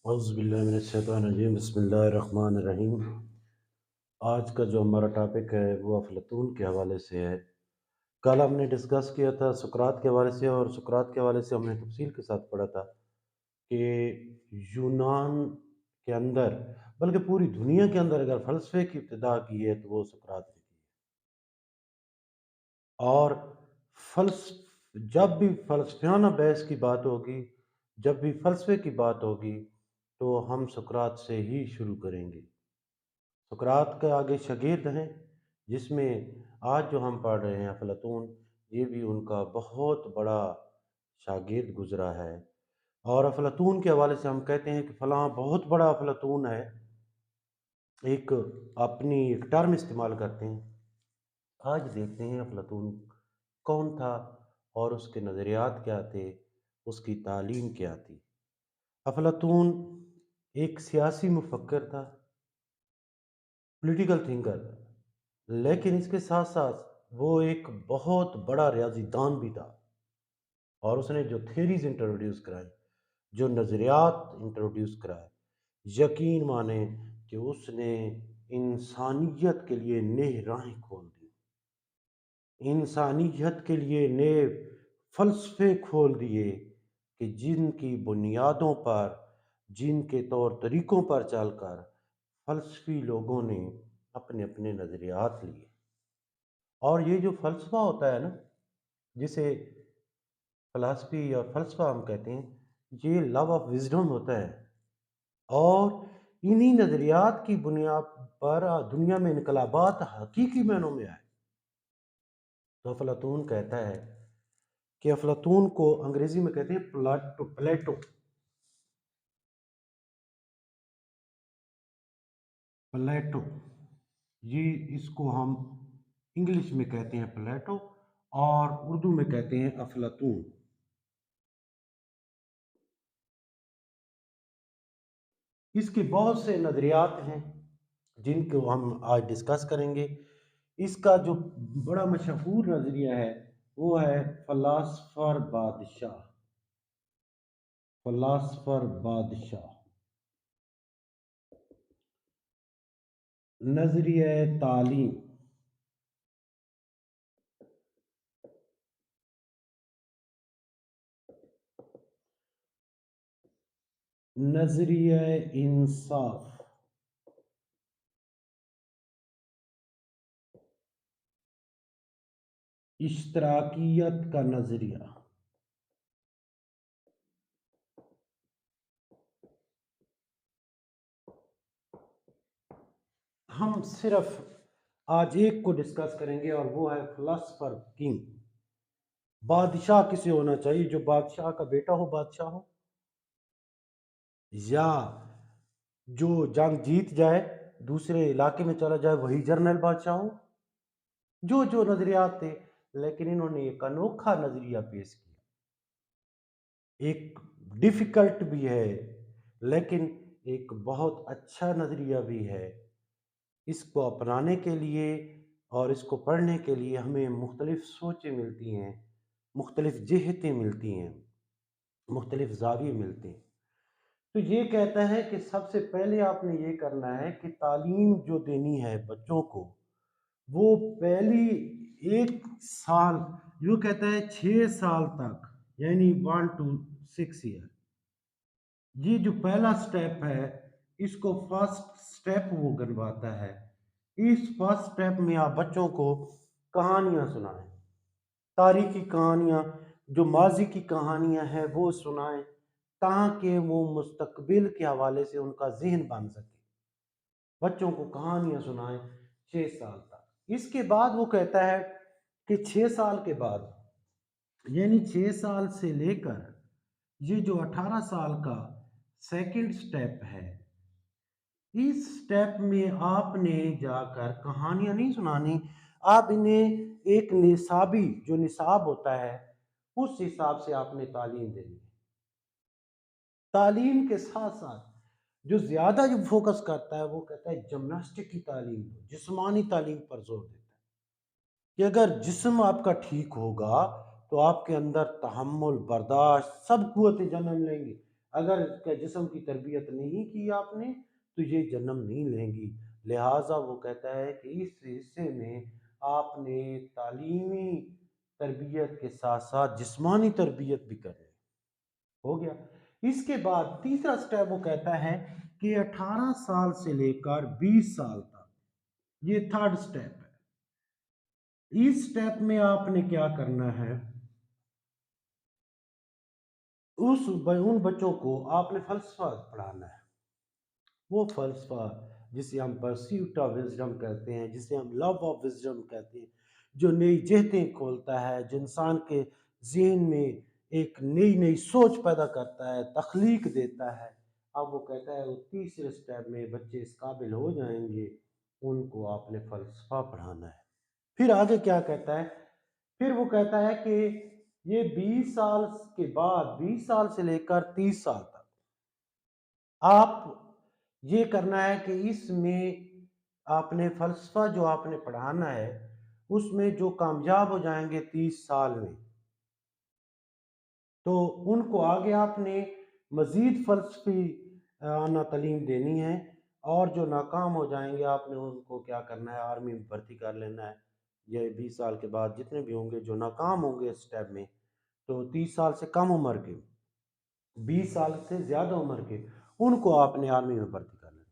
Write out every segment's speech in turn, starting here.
اعوذ باللہ من الشیطان الرجیم، بسم اللہ الرحمن الرحیم۔ آج کا جو ہمارا ٹاپک ہے وہ افلاطون کے حوالے سے ہے۔ کل ہم نے ڈسکس کیا تھا سقراط کے حوالے سے، اور سقراط کے حوالے سے ہم نے تفصیل کے ساتھ پڑھا تھا کہ یونان کے اندر، بلکہ پوری دنیا کے اندر اگر فلسفے کی ابتدا کی ہے تو وہ سقراط نے کی ہے۔ اور فلس جب بھی فلسفیانہ بحث کی بات ہوگی، جب بھی فلسفے کی بات ہوگی تو ہم سقراط سے ہی شروع کریں گے۔ سقراط کے آگے شاگرد ہیں، جس میں آج جو ہم پڑھ رہے ہیں افلاطون، یہ بھی ان کا بہت بڑا شاگرد گزرا ہے۔ اور افلاطون کے حوالے سے ہم کہتے ہیں کہ فلاں بہت بڑا افلاطون ہے، ایک اپنی ایک ٹرم استعمال کرتے ہیں۔ آج دیکھتے ہیں افلاطون کون تھا اور اس کے نظریات کیا تھے، اس کی تعلیم کیا تھی۔ افلاطون ایک سیاسی مفکر تھا، پولیٹیکل تھنکر، لیکن اس کے ساتھ ساتھ وہ ایک بہت بڑا ریاضی دان بھی تھا۔ اور اس نے جو تھیریز انٹروڈیوس کرائی، جو نظریات انٹروڈیوس کرائے، یقین مانیں کہ اس نے انسانیت کے لیے نئے راہیں کھول دی، انسانیت کے لیے نئے فلسفے کھول دیے کہ جن کی بنیادوں پر، جن کے طور طریقوں پر چل کر فلسفی لوگوں نے اپنے اپنے نظریات لیے۔ اور یہ جو فلسفہ ہوتا ہے نا، جسے فلسفی یا فلسفہ ہم کہتے ہیں، یہ لو آف وزڈم ہوتا ہے، اور انہی نظریات کی بنیاد پر دنیا میں انقلابات حقیقی معنوں میں آئے۔ تو افلاطون کہتا ہے کہ افلاطون کو انگریزی میں کہتے ہیں پلیٹو پلیٹو، یہ اس کو ہم انگلش میں کہتے ہیں پلیٹو، اور اردو میں کہتے ہیں افلاطون۔ اس کے بہت سے نظریات ہیں جن کو ہم آج ڈسکس کریں گے۔ اس کا جو بڑا مشہور نظریہ ہے وہ ہے فلاسفر بادشاہ، فلاسفر بادشاہ، نظریہ تعلیم، نظریہ انصاف، اشتراکیت کا نظریہ۔ ہم صرف آج ایک کو ڈسکس کریں گے، اور وہ ہے فلاسفر کنگ۔ بادشاہ کسے ہونا چاہیے؟ جو بادشاہ کا بیٹا ہو بادشاہ ہو، یا جو جنگ جیت جائے دوسرے علاقے میں چلا جائے وہی جنرل بادشاہ ہو، جو جو نظریات تھے۔ لیکن انہوں نے ایک انوکھا نظریہ پیش کیا، ایک ڈیفیکلٹ بھی ہے لیکن ایک بہت اچھا نظریہ بھی ہے۔ اس کو اپنانے کے لیے اور اس کو پڑھنے کے لیے ہمیں مختلف سوچیں ملتی ہیں، مختلف جہتیں ملتی ہیں، مختلف زاویے ملتے ہیں۔ تو یہ کہتا ہے کہ سب سے پہلے آپ نے یہ کرنا ہے کہ تعلیم جو دینی ہے بچوں کو، وہ پہلی ایک سال، جو کہتا ہے 6 سال تک، یعنی 1 to 6 year، یہ جو پہلا سٹیپ ہے اس کو فرسٹ سٹیپ وہ گنواتا ہے۔ اس فرسٹ سٹیپ میں آپ بچوں کو کہانیاں سنائیں، تاریخی کہانیاں، جو ماضی کی کہانیاں ہیں وہ سنائیں، تاکہ وہ مستقبل کے حوالے سے ان کا ذہن بن سکے۔ بچوں کو کہانیاں سنائیں 6 سال تک۔ اس کے بعد وہ کہتا ہے کہ 6 سال کے بعد، یعنی 6 سال سے لے کر یہ جو 18 سال کا سیکنڈ سٹیپ ہے، اس سٹیپ میں آپ نے جا کر کہانیاں نہیں سنانی، آپ انہیں ایک نصابی، جو نصاب ہوتا ہے اس حساب سے آپ نے تعلیم دینی ہے۔ تعلیم کے ساتھ ساتھ جو زیادہ جو فوکس کرتا ہے وہ کہتا ہے جمناسٹک کی تعلیم دو، جسمانی تعلیم پر زور دیتا ہے کہ اگر جسم آپ کا ٹھیک ہوگا تو آپ کے اندر تحمل، برداشت، سب قوتیں جنم لیں گی۔ اگر جسم کی تربیت نہیں کی آپ نے تو یہ جنم نہیں لیں گی۔ لہٰذا وہ کہتا ہے کہ اس حصے میں آپ نے تعلیمی تربیت کے ساتھ ساتھ جسمانی تربیت بھی کرنی۔ ہو گیا۔ اس کے بعد تیسرا سٹیپ وہ کہتا ہے کہ 18 سال سے لے کر 20 سال تک، یہ تھرڈ سٹیپ ہے۔ اس سٹیپ میں آپ نے کیا کرنا ہے، ان بچوں کو آپ نے فلسفہ پڑھانا ہے۔ وہ فلسفہ جسے ہم پرسیوٹ آف وزڈم کہتے ہیں، جسے ہم لو آف وزڈم کہتے ہیں، جو نئی جہتیں کھولتا ہے، جو انسان کے ذہن میں ایک نئی سوچ پیدا کرتا ہے، تخلیق دیتا ہے۔ اب وہ کہتا ہے وہ تیسرے سٹیپ میں بچے اس قابل ہو جائیں گے، ان کو آپ نے فلسفہ پڑھانا ہے۔ پھر آگے کیا کہتا ہے، پھر وہ کہتا ہے کہ یہ 20 سال کے بعد، 20 سال سے لے کر 30 سال تک آپ یہ کرنا ہے کہ اس میں آپ نے فلسفہ جو آپ نے پڑھانا ہے، اس میں جو کامیاب ہو جائیں گے 30 سال میں، تو ان کو آگے آپ نے مزید فلسفی تعلیم دینی ہے، اور جو ناکام ہو جائیں گے آپ نے ان کو کیا کرنا ہے، آرمی میں بھرتی کر لینا ہے۔ یہ 20 سال کے بعد جتنے بھی ہوں گے جو ناکام ہوں گے اس سٹیپ میں، تو 30 سال سے کم عمر کے، 20 سال سے زیادہ عمر کے، ان کو آپ نے آرمی میں بھرتی کر لینا۔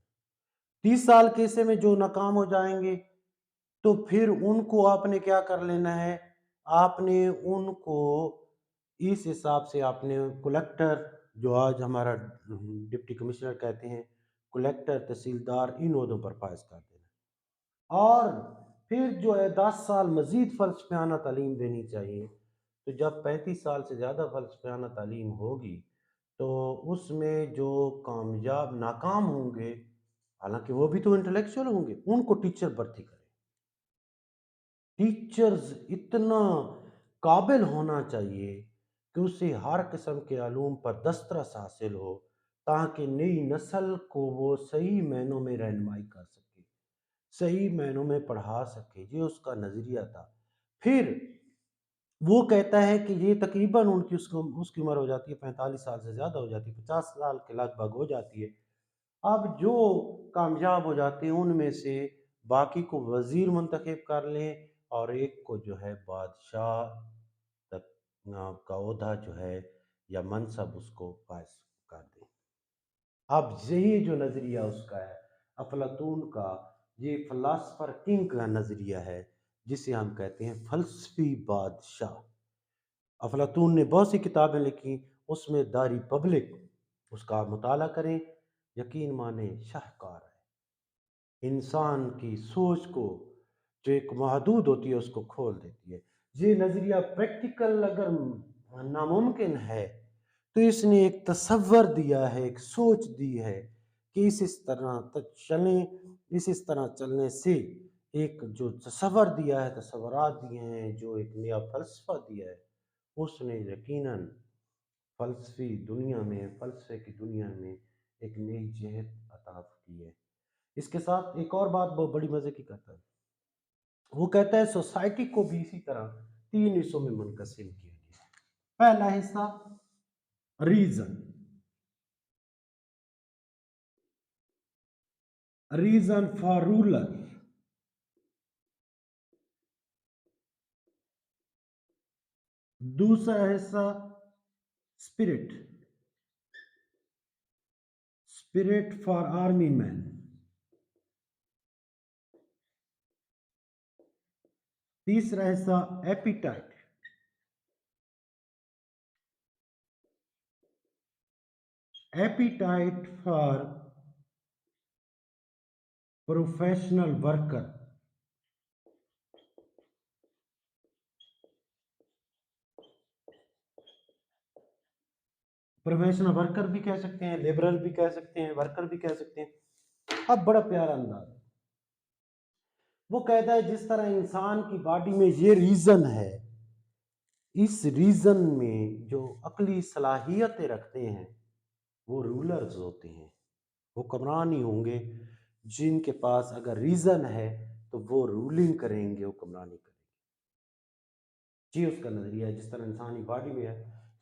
30 سال کے حصے میں جو ناکام ہو جائیں گے تو پھر ان کو آپ نے کیا کر لینا ہے، آپ نے ان کو اس حساب سے آپ نے کلیکٹر، جو آج ہمارا ڈپٹی کمشنر کہتے ہیں، کلیکٹر، تحصیلدار، ان عہدوں پر فائز کر دینا۔ اور پھر جو ہے 10 سال مزید فلسفیانہ تعلیم دینی چاہیے۔ تو جب 35 سال سے زیادہ فلسفیانہ تعلیم ہوگی تو اس میں جو کامیاب ناکام ہوں گے، حالانکہ وہ بھی تو انٹلیکچوئل ہوں گے، ان کو ٹیچر بھرتی کریں۔ ٹیچرز اتنا قابل ہونا چاہیے کہ اسے ہر قسم کے علوم پر دسترس حاصل ہو، تاکہ نئی نسل کو وہ صحیح معنوں میں رہنمائی کر سکے، صحیح معنوں میں پڑھا سکے۔ یہ اس کا نظریہ تھا۔ پھر وہ کہتا ہے کہ یہ تقریباً اس کی عمر ہو جاتی ہے 45 سال سے زیادہ ہو جاتی ہے، 50 سال کے لگ بھگ ہو جاتی ہے۔ اب جو کامیاب ہو جاتے ہیں ان میں سے باقی کو وزیر منتخب کر لیں، اور ایک کو جو ہے بادشاہ تک کا عہدہ جو ہے یا منصب اس کو فائز کر دیں۔ اب یہی جو نظریہ اس کا ہے افلاطون کا، یہ فلاسفر کنگ کا نظریہ ہے، جسے ہم کہتے ہیں فلسفی بادشاہ۔ افلاطون نے بہت سی کتابیں لکھی، اس میں دا ریپبلک، اس کا مطالعہ کریں، یقین مانیں شاہکار ہے۔ انسان کی سوچ کو جو ایک محدود ہوتی ہے اس کو کھول دیتی ہے۔ یہ نظریہ پریکٹیکل اگر ناممکن ہے تو اس نے ایک تصور دیا ہے، ایک سوچ دی ہے کہ اس طرح چلیں، اس طرح چلنے سے ایک جو تصور دیا ہے، تصورات دیے ہیں، جو ایک نیا فلسفہ دیا ہے، اس نے یقیناً فلسفے کی دنیا میں ایک نئی جہت عطا کی ہے۔ اس کے ساتھ ایک اور بات بہت بڑی مزے کی کرتا ہے، وہ کہتا ہے سوسائٹی کو بھی اسی طرح 3 حصوں میں منقسم کیا گیا ہے۔ پہلا حصہ ریزن فار رولر، دوسرا حصہ اسپرٹ فار آرمی مین، تیسرا حصہ appetite for professional worker. Professional worker بھی کہہ سکتے ہیں، لیبرل بھی کہہ سکتے ہیں، ورکر بھی کہہ سکتے ہیں۔ اب بڑا پیارا انداز ہے، وہ کہتا ہے جس طرح انسان کی باڈی میں یہ ریزن ہے، اس ریزن میں جو عقلی صلاحیتیں رکھتے ہیں وہ رولرز ہوتے ہیں، حکمران ہی ہوں گے جن کے پاس اگر ریزن ہے تو وہ رولنگ کریں گے، حکمرانی کریں گے۔ جی اس کا نظریہ ہے، جس طرح انسانی باڈی میں ہے